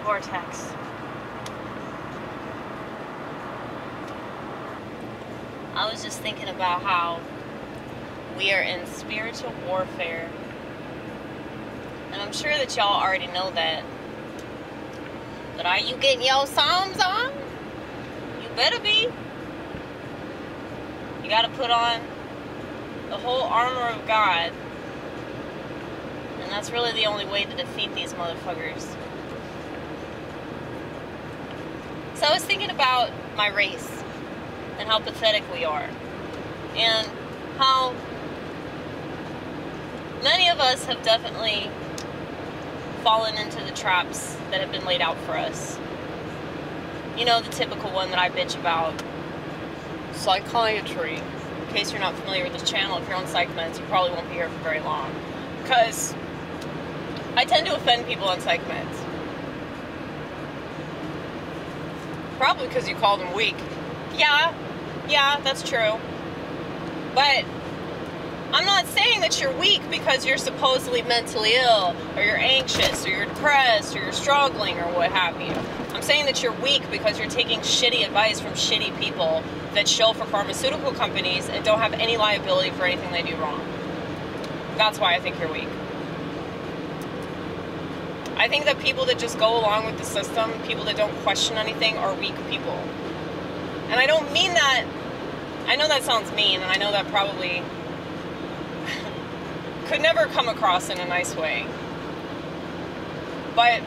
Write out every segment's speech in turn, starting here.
vortex. I was just thinking about how we are in spiritual warfare. And I'm sure that y'all already know that. But are you getting your Psalms on? You better be. You gotta put on the whole armor of God. And that's really the only way to defeat these motherfuckers. So I was thinking about my race and how pathetic we are. And how many of us have definitely fallen into the traps that have been laid out for us. You know, the typical one that I bitch about. Psychiatry. In case you're not familiar with this channel, if you're on psych meds, you probably won't be here for very long. Because I tend to offend people on psych meds. Probably because you call them weak. Yeah, that's true. But I'm not saying that you're weak because you're supposedly mentally ill, or you're anxious, or you're depressed, or you're struggling, or what have you. I'm saying that you're weak because you're taking shitty advice from shitty people that shill for pharmaceutical companies and don't have any liability for anything they do wrong. That's why I think you're weak. I think that people that just go along with the system, people that don't question anything, are weak people. And I don't mean that. I know that sounds mean, and I know that probably could never come across in a nice way. But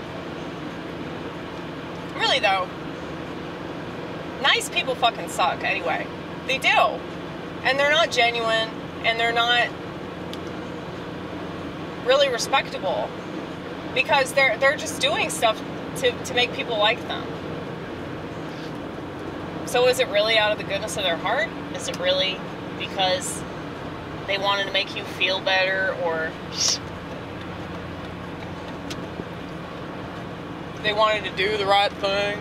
really though, nice people fucking suck anyway. They do. And they're not genuine, and they're not really respectable. Because they're just doing stuff to make people like them. So is it really out of the goodness of their heart? Is it really because they wanted to make you feel better, or they wanted to do the right thing?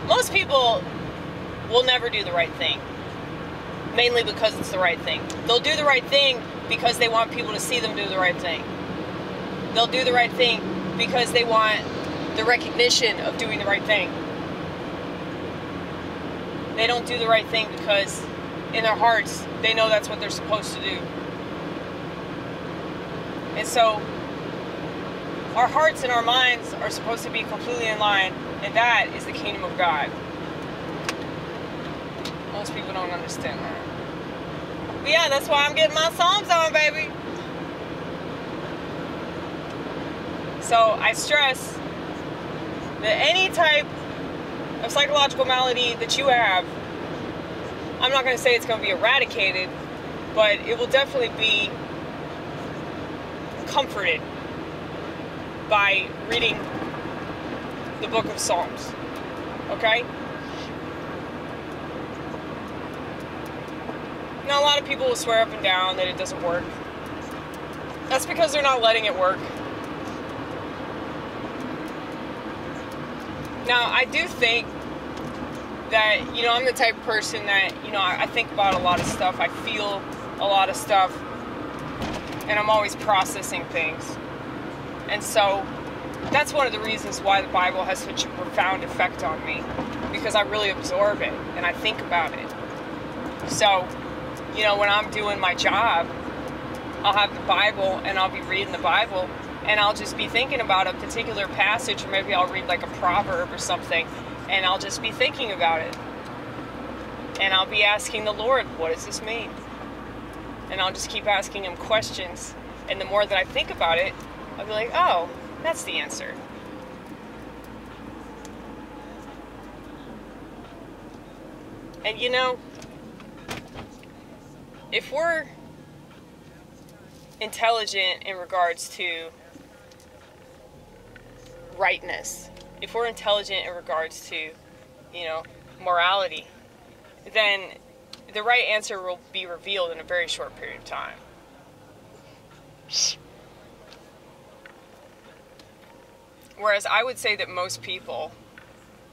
Most people will never do the right thing. Mainly because it's the right thing. They'll do the right thing because they want people to see them do the right thing. They'll do the right thing because they want the recognition of doing the right thing. They don't do the right thing because in their hearts, they know that's what they're supposed to do. And so, our hearts and our minds are supposed to be completely in line, and that is the kingdom of God. Most people don't understand that. But yeah, that's why I'm getting my Psalms on, baby. So I stress that any type of psychological malady that you have, I'm not going to say it's going to be eradicated, but it will definitely be comforted by reading the book of Psalms. Okay? Now, a lot of people will swear up and down that it doesn't work. That's because they're not letting it work. Now, I do think that, I'm the type of person that, I think about a lot of stuff. I feel a lot of stuff. And I'm always processing things. And so, that's one of the reasons why the Bible has such a profound effect on me. Because I really absorb it. And I think about it. So, when I'm doing my job, I'll have the Bible and I'll be reading the Bible. And I'll just be thinking about a particular passage, or maybe I'll read like a proverb or something, and I'll just be thinking about it. And I'll be asking the Lord, what does this mean? And I'll just keep asking him questions. And the more that I think about it, I'll be like, oh, that's the answer. And if we're intelligent in regards to rightness, if we're intelligent in regards to, morality, then the right answer will be revealed in a very short period of time. Whereas I would say that most people,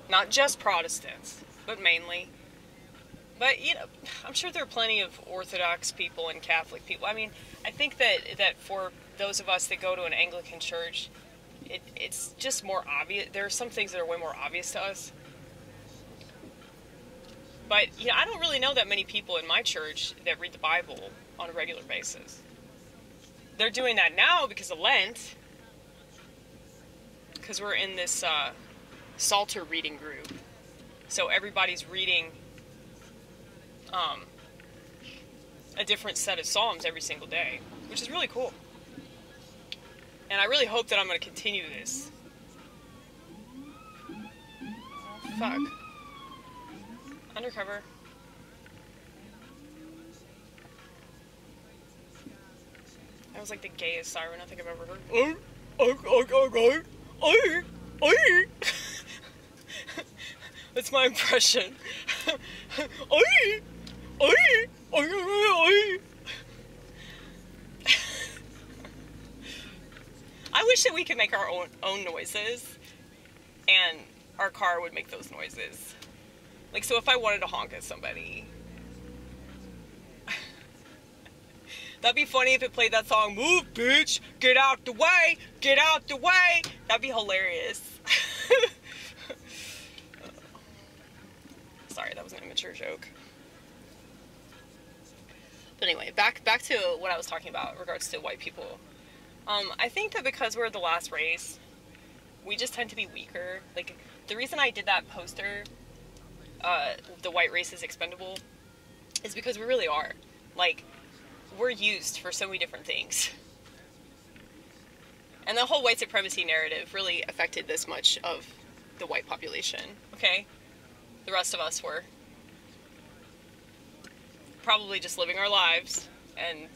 not just Protestants, but mainly, but, I'm sure there are plenty of Orthodox people and Catholic people. I mean, I think that for those of us that go to an Anglican church, it's just more obvious. There are some things that are way more obvious to us. But, yeah, I don't really know that many people in my church that read the Bible on a regular basis. They're doing that now because of Lent. Because we're in this Psalter reading group. So everybody's reading a different set of Psalms every single day. Which is really cool. And I really hope that I'm going to continue this. Oh, fuck. Undercover. That was like the gayest siren I think I've ever heard. That's my impression. I wish that we could make our own noises, and our car would make those noises. Like, so if I wanted to honk at somebody, that'd be funny if it played that song, "Move, bitch, get out the way, get out the way." That'd be hilarious. Sorry, that was an immature joke. But anyway, back to what I was talking about in regards to white people. I think that because we're the last race, we just tend to be weaker. Like, the reason I did that poster, the white race is expendable, is because we really are. Like, we're used for so many different things. And the whole white supremacy narrative really affected this much of the white population, okay? The rest of us were probably just living our lives and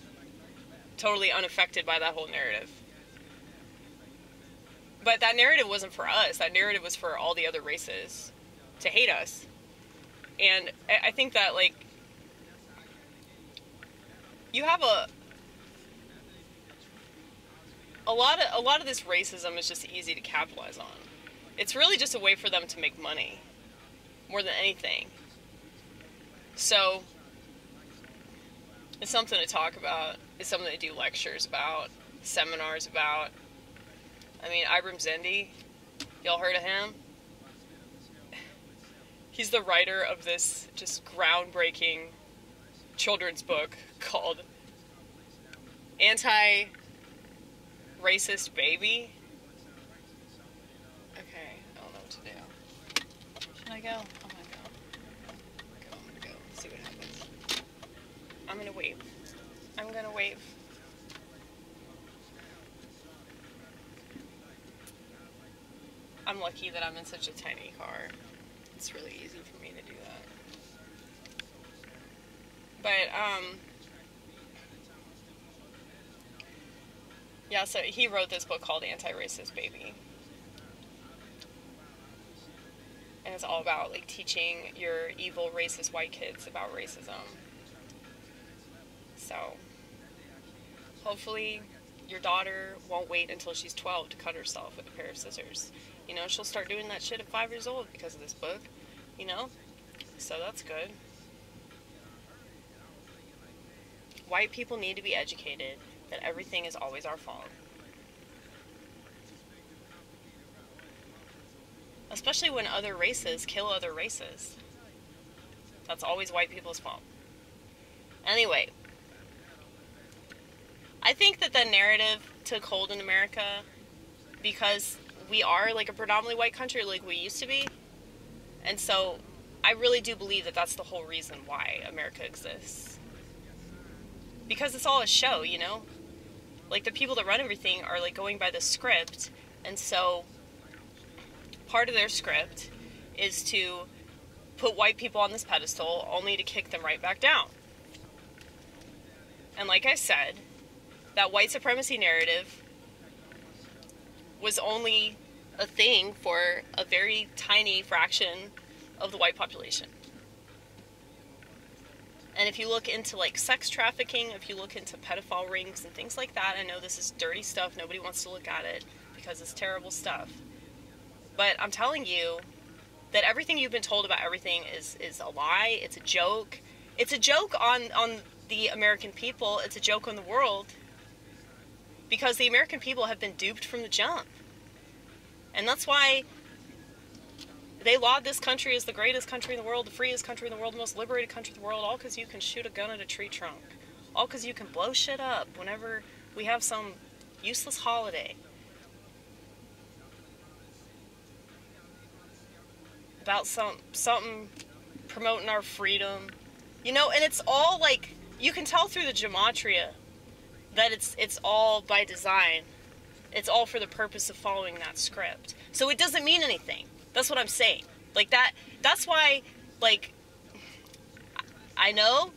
totally unaffected by that whole narrative. But that narrative wasn't for us. That narrative was for all the other races to hate us. And I think that, like, you have a lot of this racism is just easy to capitalize on. It's really just a way for them to make money, more than anything. So, it's something to talk about. It's something to do lectures about, seminars about. I mean, Ibram Zendi, y'all heard of him? He's the writer of this just groundbreaking children's book called Anti-Racist Baby. Okay, I don't know what to do. Should I go? I'm gonna go. I'm gonna go. See what happens. I'm gonna wave. I'm gonna wave. I'm lucky that I'm in such a tiny car. It's really easy for me to do that. But, yeah, so he wrote this book called Anti-Racist Baby. And it's all about, like, teaching your evil, racist white kids about racism. So, hopefully your daughter won't wait until she's 12 to cut herself with a pair of scissors. You know, she'll start doing that shit at 5 years old because of this book, you know? So that's good. White people need to be educated that everything is always our fault. Especially when other races kill other races. That's always white people's fault. Anyway, I think that the narrative took hold in America because we are like a predominantly white country like we used to be. And so I really do believe that that's the whole reason why America exists. Because it's all a show, you know? Like, the people that run everything are like going by the script. And so part of their script is to put white people on this pedestal only to kick them right back down. And like I said, that white supremacy narrative was only a thing for a very tiny fraction of the white population. And if you look into, like, sex trafficking, if you look into pedophile rings and things like that, I know this is dirty stuff, nobody wants to look at it because it's terrible stuff. But I'm telling you that everything you've been told about everything is a lie, it's a joke. It's a joke on the American people, it's a joke on the world. Because the American people have been duped from the jump. And that's why they laud this country as the greatest country in the world, the freest country in the world, the most liberated country in the world, all because you can shoot a gun at a tree trunk. All because you can blow shit up whenever we have some useless holiday. About something promoting our freedom. You know, and it's all like, you can tell through the gematria that it's all by design. It's all for the purpose of following that script. So it doesn't mean anything. That's what I'm saying. Like, that's why, like, I know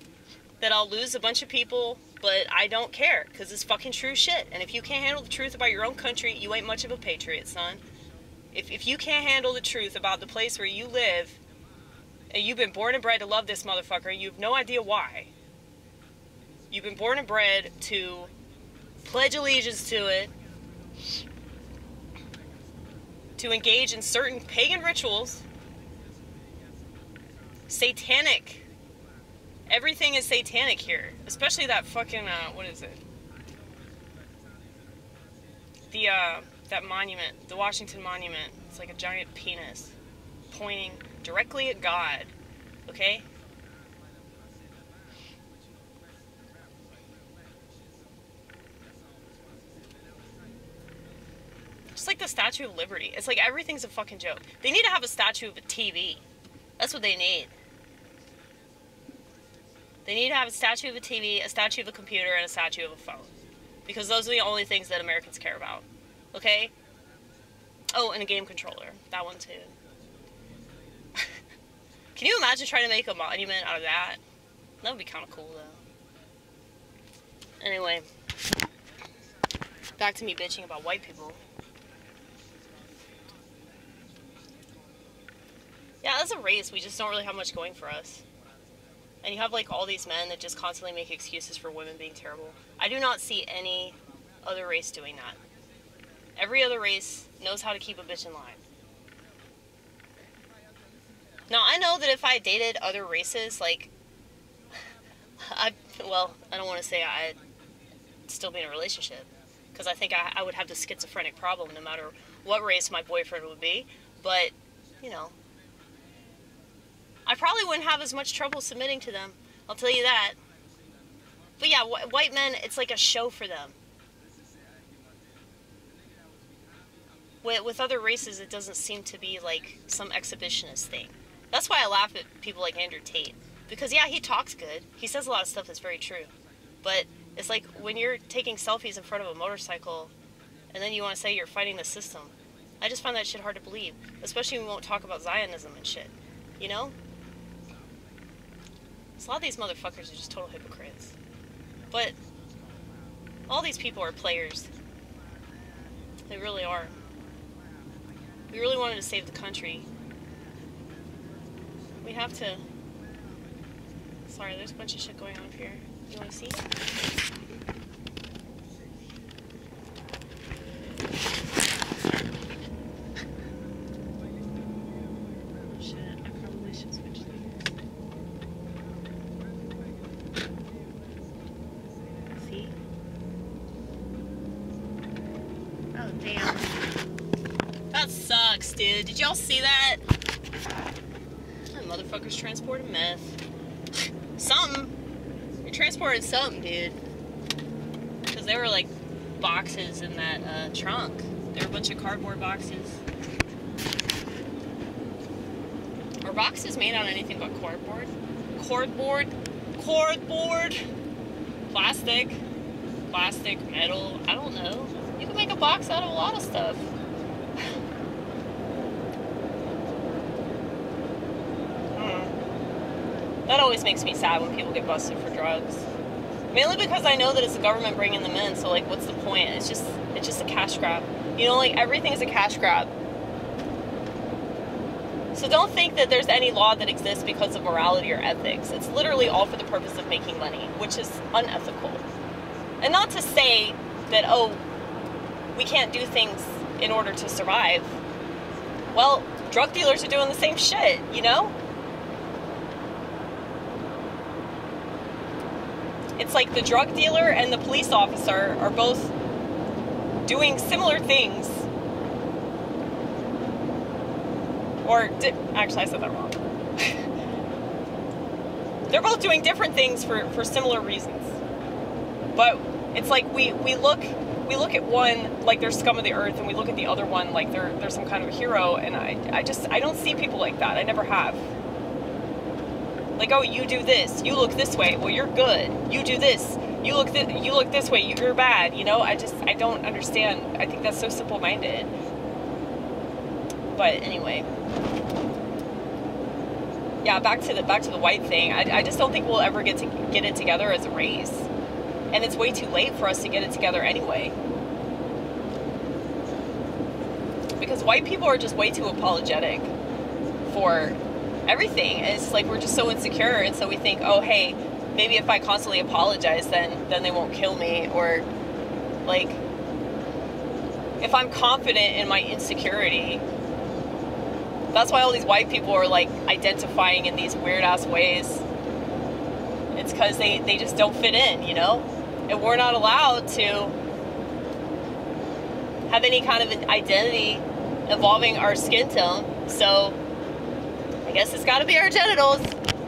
that I'll lose a bunch of people, but I don't care, because it's fucking true shit. And if you can't handle the truth about your own country, you ain't much of a patriot, son. If you can't handle the truth about the place where you live, and you've been born and bred to love this motherfucker, you have no idea why. You've been born and bred to pledge allegiance to it, to engage in certain pagan rituals, satanic. Everything is satanic here, especially that fucking, what is it? That monument, the Washington Monument. It's like a giant penis pointing directly at God, okay? Just like the Statue of Liberty. It's like everything's a fucking joke. They need to have a statue of a TV. That's what they need. They need to have a statue of a TV, a statue of a computer, and a statue of a phone. Because those are the only things that Americans care about. Okay? Oh, and a game controller. That one too. Can you imagine trying to make a monument out of that? That would be kind of cool, though. Anyway. Back to me bitching about white people. Yeah, as a race, we just don't really have much going for us. And you have, like, all these men that just constantly make excuses for women being terrible. I do not see any other race doing that. Every other race knows how to keep a bitch in line. Now, I know that if I dated other races, like, I don't want to say I'd still be in a relationship. Because I think I would have the schizophrenic problem no matter what race my boyfriend would be. But, you know, I probably wouldn't have as much trouble submitting to them. I'll tell you that. But yeah, white men, it's like a show for them. With other races, it doesn't seem to be like some exhibitionist thing. That's why I laugh at people like Andrew Tate. Because yeah, he talks good. He says a lot of stuff that's very true. But it's like when you're taking selfies in front of a motorcycle and then you want to say you're fighting the system. I just find that shit hard to believe. Especially when we won't talk about Zionism and shit. You know? So a lot of these motherfuckers are just total hypocrites. But all these people are players. They really are. We really wanted to save the country. We have to... Sorry, there's a bunch of shit going on up here. You want to see? Oh shit, I probably should switch these. See? Oh damn. That sucks, dude. Did y'all see that? That motherfucker's transporting meth. Something. You're transporting something, dude. Because there were, like, boxes in that trunk. There were a bunch of cardboard boxes. Are boxes made out of anything but cardboard? Cardboard? Cardboard? Plastic? Plastic, metal, I don't know. You can make a box out of a lot of stuff. That always makes me sad when people get busted for drugs. Mainly because I know that it's the government bringing them in, so, like, what's the point? It's just a cash grab. You know, like, everything is a cash grab. So don't think that there's any law that exists because of morality or ethics. It's literally all for the purpose of making money, which is unethical. And not to say that, oh, we can't do things in order to survive. Well, drug dealers are doing the same shit, you know? It's like the drug dealer and the police officer are both doing similar things Actually, I said that wrong. They're both doing different things for similar reasons. But it's like we look at one like they're scum of the earth, and we look at the other one like they're some kind of a hero, and I don't see people like that. I never have. Like, oh, you do this, you look this way, well, you're good. You do this, you look this way, you're bad. You know, I don't understand. I think that's so simple-minded. But anyway, yeah, back to the white thing. I just don't think we'll ever get it together as a race, and it's way too late for us to get it together anyway. Because white people are just way too apologetic for everything. And it's like we're just so insecure, and so we think, oh, hey, maybe if I constantly apologize, then they won't kill me, or like if I'm confident in my insecurity. That's why all these white people are like identifying in these weird ass ways. It's because they just don't fit in, you know? And we're not allowed to have any kind of an identity involving our skin tone. So I guess it's gotta be our genitals.